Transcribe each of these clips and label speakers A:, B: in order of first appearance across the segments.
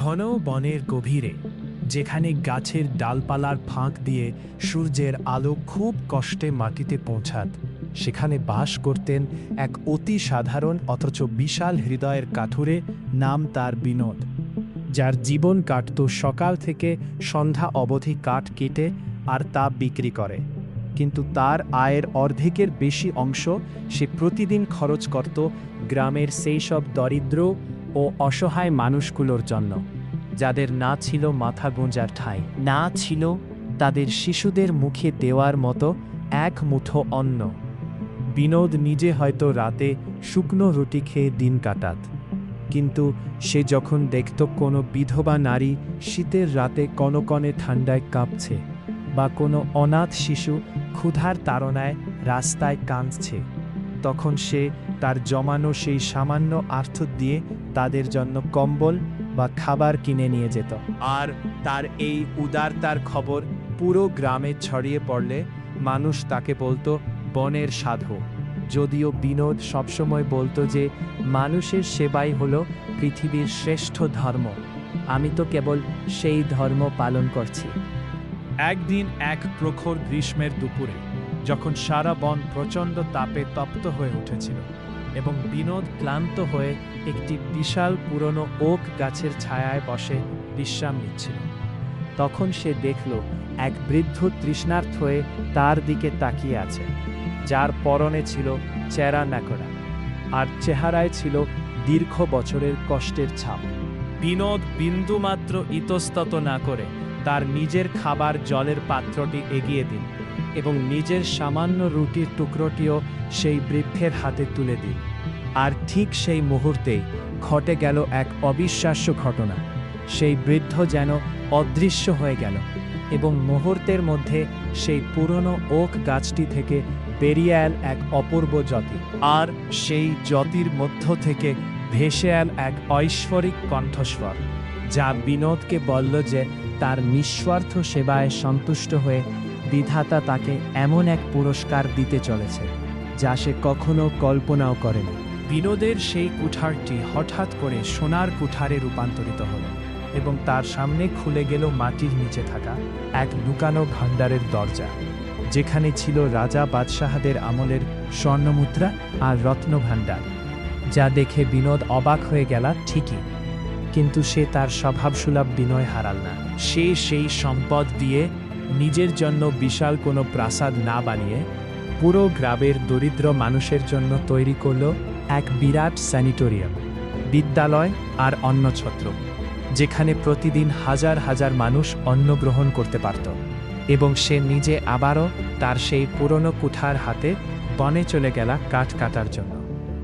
A: ঘন বনের গভীরে, যেখানে গাছের ডালপালার ফাঁক দিয়ে সূর্যের আলো খুব কষ্টে মাটিতে পৌঁছাত, সেখানে বাস করতেন এক অতি সাধারণ অথচ বিশাল হৃদয়ের কাঠুরে। নাম তার বিনোদ, যার জীবন কাটত সকাল থেকে সন্ধ্যা অবধি কাঠ কেটে আর তা বিক্রি করে। কিন্তু তার আয়ের অর্ধেকের বেশি অংশ সে প্রতিদিন খরচ করত গ্রামের সেই সব দরিদ্র ও অসহায় মানুষগুলোর জন্য, যাদের না ছিল মাথা গোঁজার ঠাঁই, না ছিল তাদের শিশুদের মুখে দেওয়ার মতো এক মুঠো অন্ন। বিনোদ নিজে হয়তো রাতে শুকনো রুটি খেয়ে দিন কাটাত, কিন্তু সে যখন দেখত কোনো বিধবা নারী শীতের রাতে কনকনে ঠান্ডায় কাঁপছে, বা কোনো অনাথ শিশু ক্ষুধার তাড়নায় রাস্তায় কাঁদছে, তখন সে তার জমানো সেই সামান্য অর্থ দিয়ে তাদের জন্য কম্বল বা খাবার কিনে নিয়ে যেত। আর তার এই উদারতার খবর পুরো গ্রামে ছড়িয়ে পড়লে মানুষ তাকে বলতো বনের সাধু। যদিও বিনোদ সবসময় বলতো যে মানুষের সেবাই হলো পৃথিবীর শ্রেষ্ঠ ধর্ম, আমি তো কেবল সেই ধর্ম পালন করছি।
B: একদিন এক প্রখর গ্রীষ্মের দুপুরে, যখন সারা বন প্রচণ্ড তাপে তপ্ত হয়ে উঠেছিল এবং বিনোদ ক্লান্ত হয়ে একটি বিশাল পুরনো ওক গাছের ছায়ায় বসে বিশ্রাম নিচ্ছিল,
A: তখন সে দেখল এক বৃদ্ধ তৃষ্ণার্ত হয়ে তার দিকে তাকিয়ে আছে, যার পরনে ছিল চেরা ন্যাকড়া আর চেহারায় ছিল দীর্ঘ বছরের কষ্টের ছাপ।
B: বিনোদ বিন্দুমাত্র ইতস্তত না করে তার নিজের খাবার জলের পাত্রটি এগিয়ে দিল
A: এবং নিজের সামান্য রুটির টুকরোটিও সেই বৃদ্ধের হাতে তুলে দিল। আর ঠিক সেই মুহূর্তেই ঘটে গেল এক অবিশ্বাস্য ঘটনা। সেই বৃদ্ধ যেন অদৃশ্য হয়ে গেল এবং মুহূর্তের মধ্যে সেই পুরনো ওক গাছটি থেকে বেরিয়ে এল এক অপূর্ব জ্যোতি। আর সেই জ্যোতির মধ্য থেকে ভেসে এল এক ঐশ্বরিক কণ্ঠস্বর, যা বিনোদকে বলল যে তার নিঃস্বার্থ সেবায় সন্তুষ্ট হয়ে বিধাতা তাকে এমন এক পুরস্কার দিতে চলেছে, যা সে কখনো কল্পনাও করেনি।
B: বিনোদের সেই কুঠারটি হঠাৎ করে সোনার কুঠারে রূপান্তরিত হল
A: এবং তার সামনে খুলে গেল মাটির নিচে থাকা এক লুকানো ভাণ্ডারের দরজা, যেখানে ছিল রাজা বাদশাহদের আমলের স্বর্ণমুদ্রা আর রত্নভাণ্ডার। যা দেখে বিনোদ অবাক হয়ে গেল ঠিকই, কিন্তু সে তার স্বভাবসুলভ বিনয় হারাল না। সে সেই সম্পদ দিয়ে নিজের জন্য বিশাল কোনো প্রাসাদ না বানিয়ে পুরো গ্রামের দরিদ্র মানুষের জন্য তৈরি করল এক বিরাট স্যানিটোরিয়াম, বিদ্যালয় আর অন্নছত্র, যেখানে প্রতিদিন হাজার হাজার মানুষ অন্ন গ্রহণ করতে পারত। এবং সে নিজে আবারও তার সেই পুরনো কুঠার হাতে বনে চলে গেল কাঠ কাটার জন্য,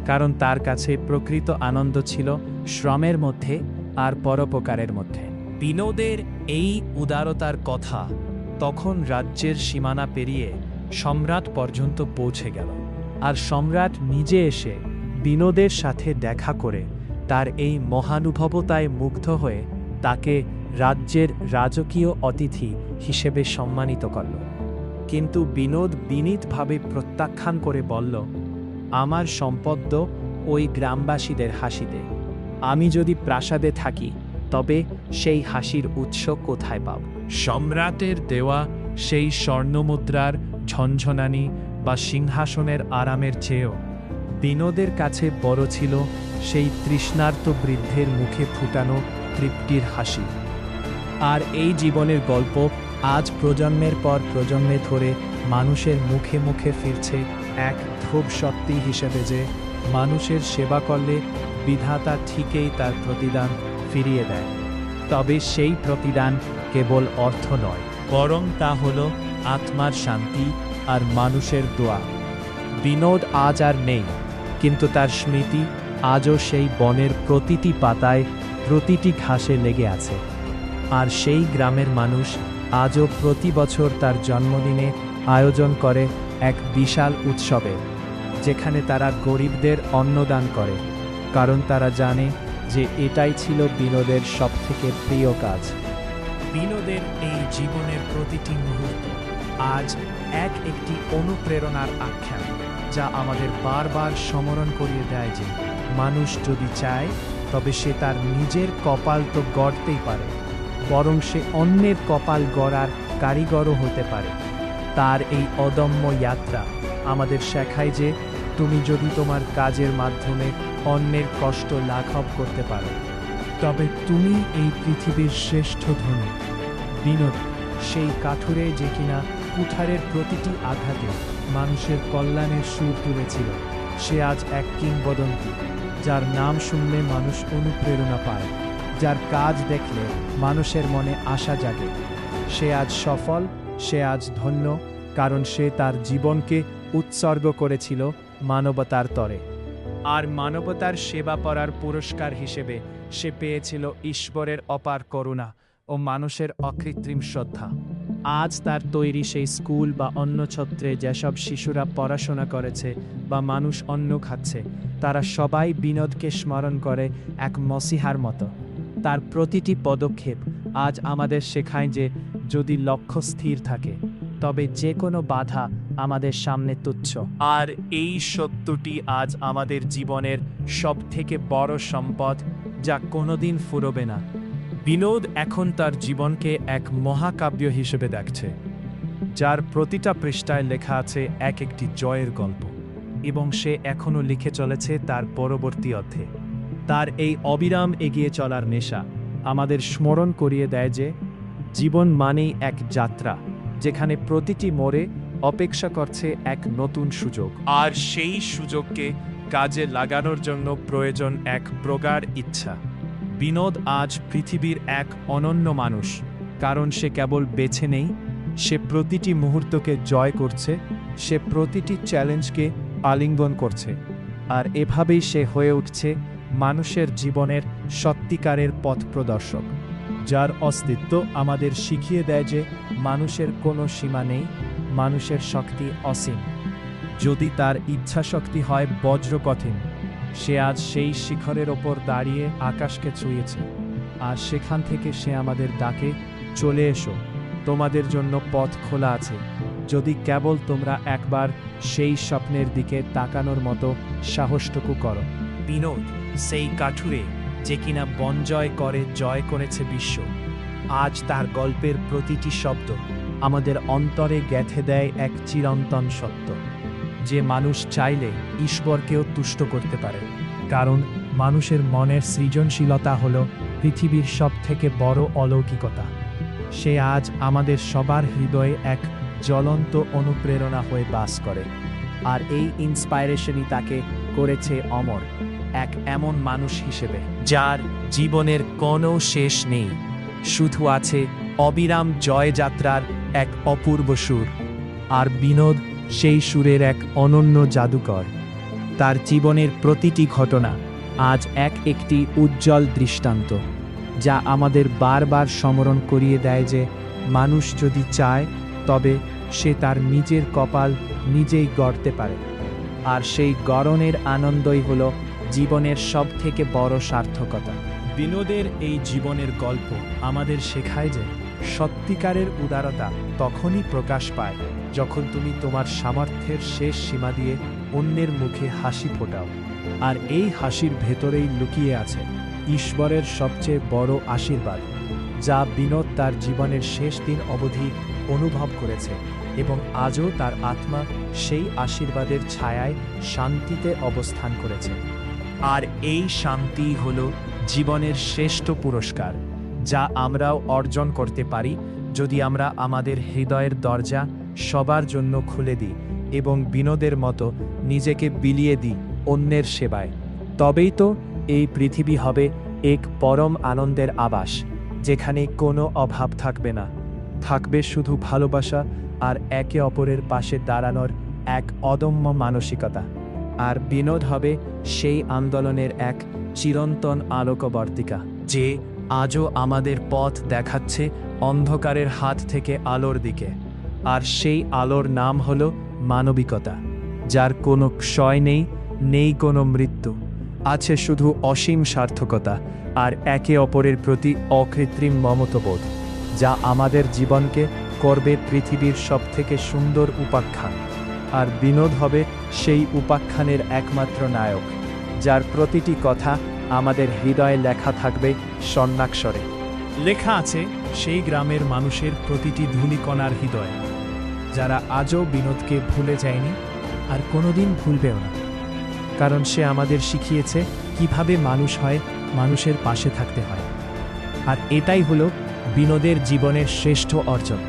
A: কারণ তার কাছে প্রকৃত আনন্দ ছিল শ্রমের মধ্যে আর পরোপকারের মধ্যে। বিনোদের এই উদারতার কথা তখন রাজ্যের সীমানা পেরিয়ে সম্রাট পর্যন্ত পৌঁছে গেল, আর সম্রাট নিজে এসে বিনোদের সাথে দেখা করে তার এই মহানুভবতায় মুগ্ধ হয়ে তাকে রাজ্যের রাজকীয় অতিথি হিসেবে সম্মানিত করল। কিন্তু বিনোদ বিনীতভাবে প্রত্যাখ্যান করে বলল, আমার সম্পদ ওই গ্রামবাসীদের হাসিতে। আমি যদি প্রাসাদে থাকি তবে সেই হাসির উৎস কোথায় পাব?
B: সম্রাটের দেওয়া সেই স্বর্ণমুদ্রার ঝনঝনানি বা সিংহাসনের আরামের চেয়েও
A: বিনোদের কাছে বড় ছিল সেই তৃষ্ণার্ত বৃদ্ধের মুখে ফুটানো তৃপ্তির হাসি। আর এই জীবনের গল্প আজ প্রজন্মের পর প্রজন্মে ধরে মানুষের মুখে মুখে ফিরছে এক ধ্রুব সত্যি হিসেবে যে মানুষের সেবা করলে বিধাতা ঠিকই তার প্রতিদান ফিরিয়ে দেয়। তবে সেই প্রতিদান কেবল অর্থ নয়, বরং তা হল আত্মার শান্তি আর মানুষের দোয়া। বিনোদ আজ আর নেই, কিন্তু তার স্মৃতি আজও সেই বনের প্রতিটি পাতায়, প্রতিটি ঘাসে লেগে আছে। আর সেই গ্রামের মানুষ আজও প্রতি বছর তার জন্মদিনে আয়োজন করে এক বিশাল উৎসবে, যেখানে তারা গরিবদের অন্নদান করে, কারণ তারা জানে যে এটাই ছিল বিনোদের সবথেকে প্রিয় কাজ। বিনোদের এই জীবনের প্রতিটি মুহূর্ত আজ একটি অনুপ্রেরণার আখ্যান, যা আমাদের বারবার স্মরণ করিয়ে দেয় যে মানুষ যদি চায় তবে সে তার নিজের কপাল তো গড়তেই পারে, বরং সে অন্যের কপাল গড়ার কারিগরও হতে পারে। তার এই অদম্য যাত্রা আমাদের শেখায় যে তুমি যদি তোমার কাজের মাধ্যমে অন্যের কষ্ট লাঘব করতে পারো, তবে তুমি এই পৃথিবীর শ্রেষ্ঠ ধনী। বিনোদ সেই কাঠুরে যে কিনা কুঠারের প্রতিটি আঘাতে মানুষের কল্যাণের সুর তুলেছিল, সে আজ এক কিংবদন্তি, যার নাম শুনলে মানুষ অনুপ্রেরণা পায়, যার কাজ দেখলে মানুষের মনে আশা জাগে। সে আজ সফল, সে আজ ধন্য, কারণ সে তার জীবনকে উৎসর্গ করেছিল মানবতার তরে। আর মানবতার সেবা করার পুরস্কার হিসেবে সে পেয়েছিল ঈশ্বরের অপার করুণা ও মানুষের অকৃত্রিম শ্রদ্ধা। আজ তার তৈরি সেই স্কুল বা অন্য ছত্রে যেসব শিশুরা পড়াশোনা করেছে বা মানুষ অন্ন খাচ্ছে, তারা সবাই বিনোদকে স্মরণ করে এক মসিহার মতো। তার প্রতিটি পদক্ষেপ আজ আমাদের শেখায় যে যদি লক্ষ্য স্থির থাকে, তবে যে কোনো বাধা আমাদের সামনে তুচ্ছ। আর এই সত্যটি আজ আমাদের জীবনের সবথেকে বড় সম্পদ, যা কোনোদিন ফুরোবে না। বিনোদ এখন তার জীবনকে এক মহাকাব্য হিসেবে দেখছে, যার প্রতিটা পৃষ্ঠায় লেখা আছে এক একটি জয়ের গল্প, এবং সে এখনও লিখে চলেছে তার পরবর্তী অধ্যায়ে। তার এই অবিরাম এগিয়ে চলার নেশা আমাদের স্মরণ করিয়ে দেয় যে জীবন মানেই এক যাত্রা, যেখানে প্রতিটি মোড়ে অপেক্ষা করছে এক নতুন সুযোগ, আর সেই সুযোগকে কাজে লাগানোর জন্য প্রয়োজন এক প্রগাঢ় ইচ্ছা। বিনোদ আজ পৃথিবীর এক অনন্য মানুষ, কারণ সে কেবল বেছে নেই, সে প্রতিটি মুহূর্তকে জয় করছে, সে প্রতিটি চ্যালেঞ্জকে আলিঙ্গন করছে, আর এভাবেই সে হয়ে উঠছে মানুষের জীবনের সত্যিকারের পথ প্রদর্শক, যার অস্তিত্ব আমাদের শিখিয়ে দেয় যে মানুষের কোনো সীমা নেই, মানুষের শক্তি অসীম। যদি তার ইচ্ছাশক্তি হয় বজ্রকঠিন, সে আজ সেই শিখরের ওপর দাঁড়িয়ে আকাশকে ছুঁয়েছে, আর সেখান থেকে সে আমাদের ডাকে, চলে এসো, তোমাদের জন্য পথ খোলা আছে, যদি কেবল তোমরা একবার সেই স্বপ্নের দিকে তাকানোর মতো সাহসটুকু করো। বিনোদ সেই কাঠুরে যে কিনা বন জয় করে জয় করেছে বিশ্ব। আজ তার গল্পের প্রতিটি শব্দ আমাদের অন্তরে গেঁথে দেয় এক চিরন্তন সত্য, যে মানুষ চাইলে ঈশ্বরকেও তুষ্ট করতে পারে, কারণ মানুষের মনের সৃজনশীলতা হল পৃথিবীর সবথেকে বড় অলৌকিকতা। সে আজ আমাদের সবার হৃদয়ে এক জ্বলন্ত অনুপ্রেরণা হয়ে বাস করে, আর এই ইন্সপাইরেশনই তাকে করেছে অমর, এক এমন মানুষ হিসেবে যার জীবনের কোনো শেষ নেই, শুধু আছে অবিরাম জয়যাত্রার এক অপূর্ব সুর। আর বিনোদ সেই সুরের এক অনন্য জাদুকর। তার জীবনের প্রতিটি ঘটনা আজ এক একটি উজ্জ্বল দৃষ্টান্ত, যা আমাদের বারবার স্মরণ করিয়ে দেয় যে মানুষ যদি চায়, তবে সে তার নিজের কপাল নিজেই গড়তে পারে, আর সেই গড়নের আনন্দই হল জীবনের সবথেকে বড় সার্থকতা। বিনোদের এই জীবনের গল্প আমাদের শেখায় যে সত্যিকারের উদারতা তখনই প্রকাশ পায় যখন তুমি তোমার সামর্থ্যের শেষ সীমা দিয়ে অন্যের মুখে হাসি ফোটাও, আর এই হাসির ভেতরেই লুকিয়ে আছে ঈশ্বরের সবচেয়ে বড় আশীর্বাদ, যা বিনোদ তার জীবনের শেষ দিন অবধি অনুভব করেছে, এবং আজও তার আত্মা সেই আশীর্বাদের ছায়ায় শান্তিতে অবস্থান করেছে। আর এই শান্তি হল জীবনের শ্রেষ্ঠ পুরস্কার, যা আমরাও অর্জন করতে পারি যদি আমরা আমাদের হৃদয়ের দরজা সবার জন্য খুলে দিই এবং বিনোদের মতো নিজেকে বিলিয়ে দিই অন্যের সেবায়। তবেই তো এই পৃথিবী হবে এক পরম আনন্দের আবাস, যেখানে কোনো অভাব থাকবে না, থাকবে শুধু ভালোবাসা আর একে অপরের পাশে দাঁড়ানোর এক অদম্য মানসিকতা। আর বিনোদ হবে সেই আন্দোলনের এক চিরন্তন আলোকবর্তিকা, যে আজও আমাদের পথ দেখাচ্ছে অন্ধকারের হাত থেকে আলোর দিকে। আর সেই আলোর নাম হল মানবিকতা, যার কোনো ক্ষয় নেই, নেই কোনো মৃত্যু, আছে শুধু অসীম সার্থকতা আর একে অপরের প্রতি অকৃত্রিম মমতাবোধ, যা আমাদের জীবনকে করবে পৃথিবীর সবথেকে সুন্দর উপাখ্যান। আর বিনোদ হবে সেই উপাখ্যানের একমাত্র নায়ক, যার প্রতিটি কথা আমাদের হৃদয়ে লেখা থাকবে স্বর্ণাক্ষরে।
B: লেখা আছে সেই গ্রামের মানুষের প্রতিটি ধূলিকণার হৃদয়ে,
A: যারা আজও বিনোদকে ভুলে যায়নি আর কোনোদিন ভুলবেও না, কারণ সে আমাদের শিখিয়েছে কিভাবে মানুষ হয়, মানুষের পাশে থাকতে হয়। আর এটাই হলো বিনোদের জীবনের শ্রেষ্ঠ অর্জন।